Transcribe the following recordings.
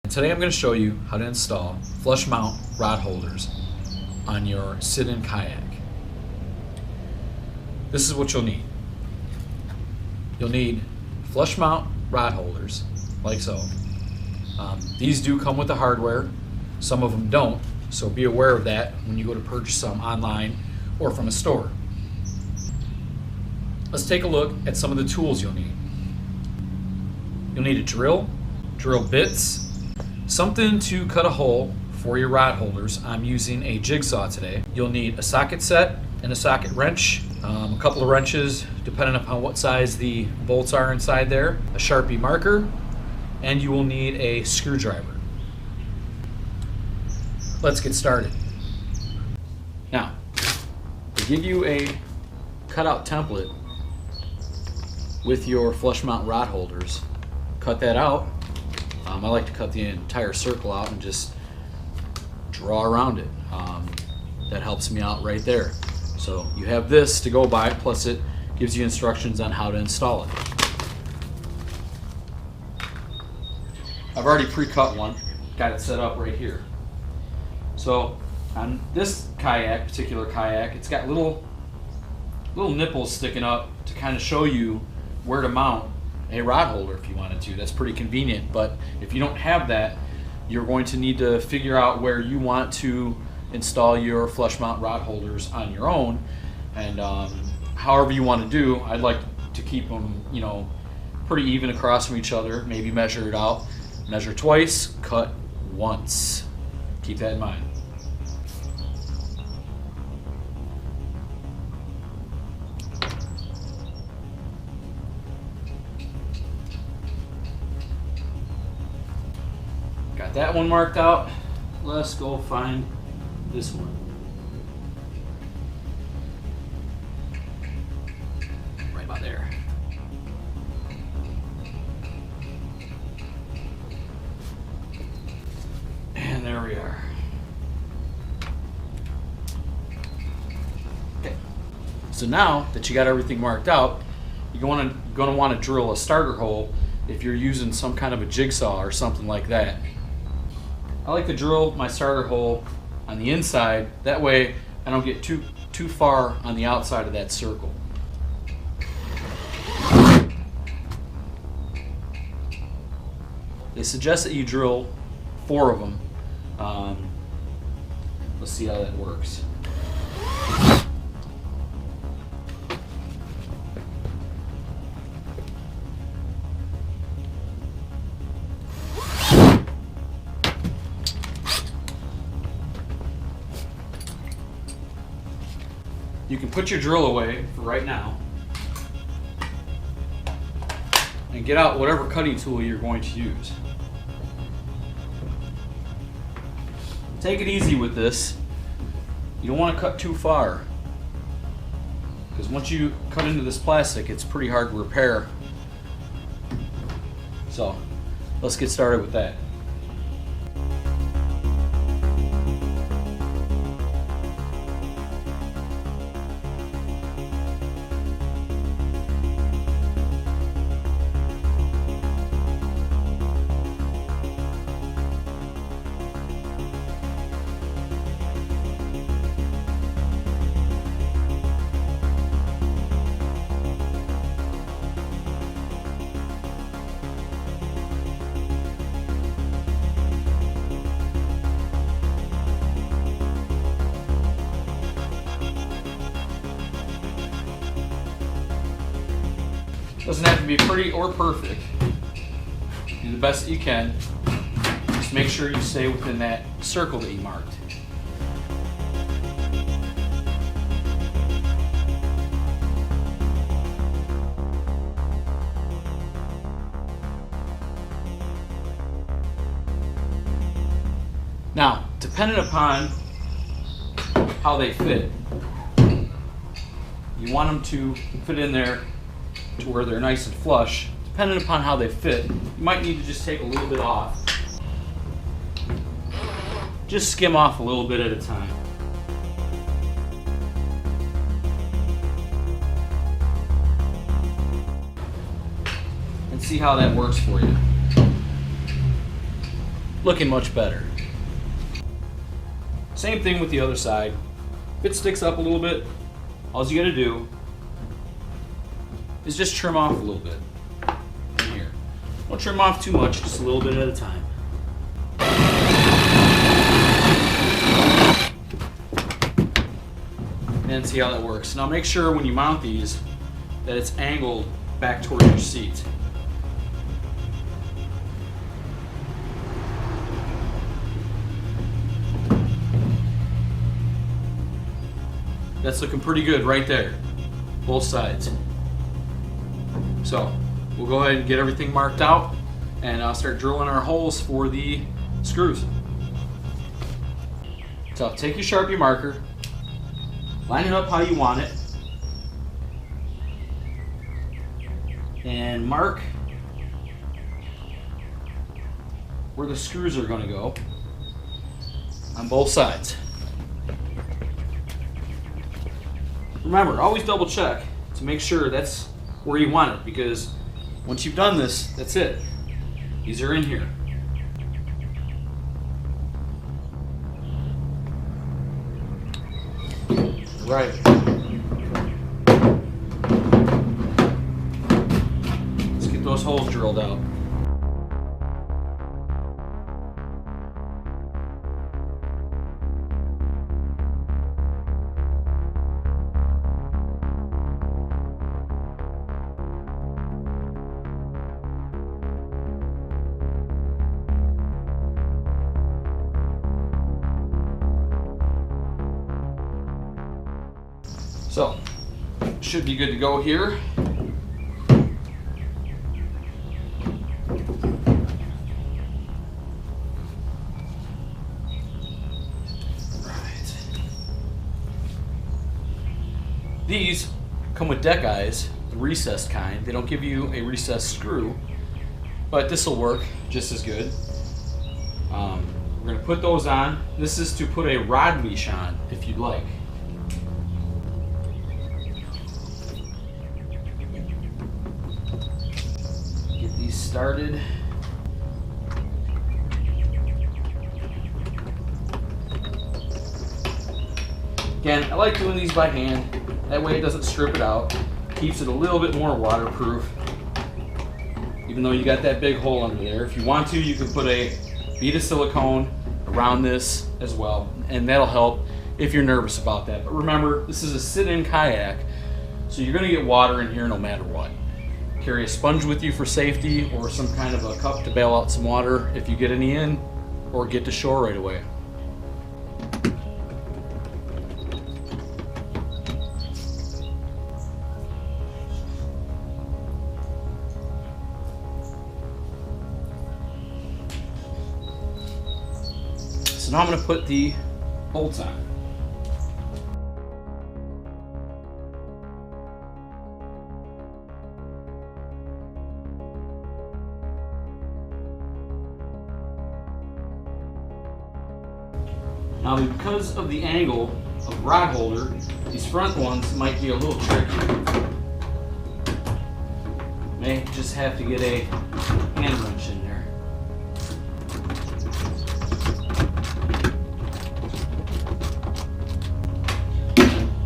Today I'm going to show you how to install flush mount rod holders on your sit-in kayak. This is what you'll need. You'll need flush mount rod holders, like so. These do come with the hardware, some of them don't, so be aware of that when you go to purchase some online or from a store. Let's take a look at some of the tools you'll need. You'll need a drill bits, something to cut a hole for your rod holders. I'm using a jigsaw today. You'll need a socket set and a socket wrench, a couple of wrenches depending upon what size the bolts are inside there, a Sharpie marker, and you will need a screwdriver. Let's get started. Now, they give you a cutout template with your flush mount rod holders. Cut that out. I like to cut the entire circle out and just draw around it. That helps me out right there. So you have this to go by, plus it gives you instructions on how to install it. I've already pre-cut one, got it set up right here. So on this particular kayak, it's got little nipples sticking up to kind of show you where to mount a rod holder if you wanted to. That's pretty convenient, but if you don't have that, you're going to need to figure out where you want to install your flush mount rod holders on your own, and however you want to do. I'd like to keep them, pretty even across from each other. Maybe measure it out, measure twice, cut once. Keep that in mind. Got that one marked out. Let's go find this one. Right about there. And there we are. Okay. So now that you got everything marked out, you're going to want to drill a starter hole if you're using some kind of a jigsaw or something like that. I like to drill my starter hole on the inside, that way I don't get too far on the outside of that circle. They suggest that you drill 4 of them. Let's see how that works. You can put your drill away for right now and get out whatever cutting tool you're going to use. Take it easy with this. You don't want to cut too far, because once you cut into this plastic, it's pretty hard to repair. So let's get started with that. Doesn't have to be pretty or perfect. Do the best that you can. Just make sure you stay within that circle that you marked. Now, depending upon how they fit, you want them to fit in there to where they're nice and flush. Depending upon how they fit, you might need to just take a little bit off. Just skim off a little bit at a time. And see how that works for you. looking much better. Same thing with the other side. If it sticks up a little bit, all you gotta do is just trim off a little bit in here. Don't trim off too much, just a little bit at a time. And see how that works. Now make sure when you mount these that it's angled back towards your seat. That's looking pretty good right there, both sides. So we'll go ahead and get everything marked out and I'll start drilling our holes for the screws. So take your Sharpie marker, line it up how you want it, and mark where the screws are going to go on both sides. Remember, always double check to make sure that's where you want it, because once you've done this, that's it. These are in here. Right. Let's get those holes drilled out. So, should be good to go here. Right. These come with deck eyes, the recessed kind. They don't give you a recessed screw, but this will work just as good. We're going to put those on. This is to put a rod leash on if you'd like. Started. Again, I like doing these by hand. That way it doesn't strip it out. Keeps it a little bit more waterproof. Even though you got that big hole under there. If you want to, you can put a bead of silicone around this as well. And that'll help if you're nervous about that. But remember, this is a sit-in kayak. So you're going to get water in here no matter what. Carry a sponge with you for safety, or some kind of a cup to bail out some water if you get any in, or get to shore right away. So now I'm going to put the bolts on. Now, because of the angle of the rod holder, these front ones might be a little tricky. May just have to get a hand wrench in there.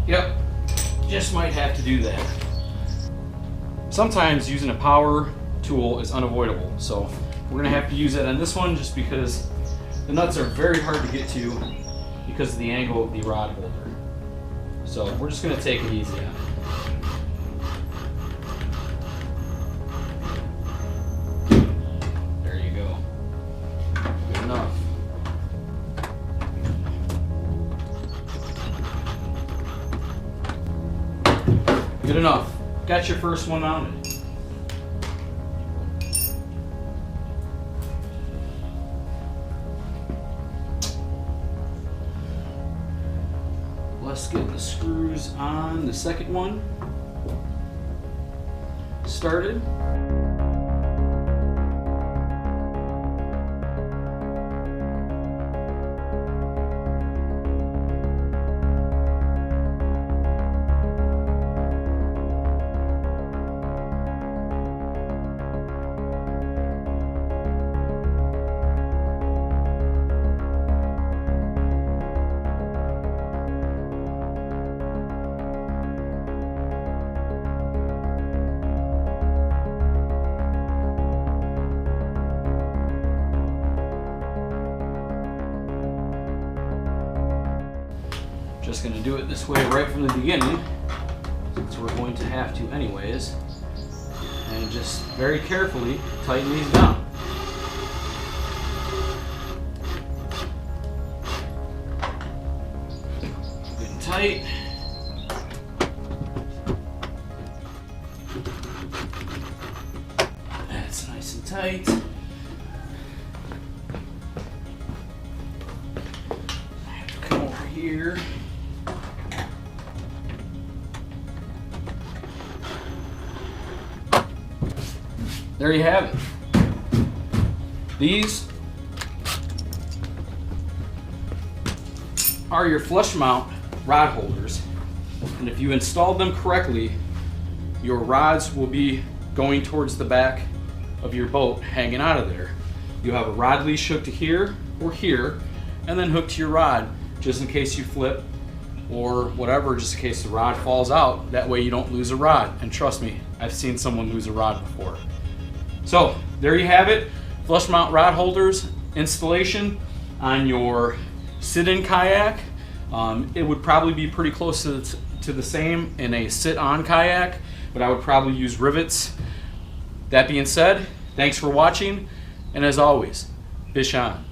Yep, just might have to do that. Sometimes using a power tool is unavoidable, so we're going to have to use it on this one just because the nuts are very hard to get to because of the angle of the rod holder. So we're just going to take it easy on it. There you go. Good enough. Good enough. Got your first one mounted. Let's get the screws on the second one started. to do it this way right from the beginning, since we're going to have to anyways, and just very carefully tighten these down. Getting tight. That's nice and tight. I have to come over here. There you have it. These are your flush mount rod holders, and if you installed them correctly, your rods will be going towards the back of your boat, hanging out of there. You have a rod leash hooked to here or here, and then hooked to your rod just in case you flip or whatever, just in case the rod falls out. That way you don't lose a rod, and trust me, I've seen someone lose a rod before. So there you have it, flush mount rod holders installation on your sit-in kayak. It would probably be pretty close to the same in a sit-on kayak, but I would probably use rivets. That being said, thanks for watching, and as always, fish on.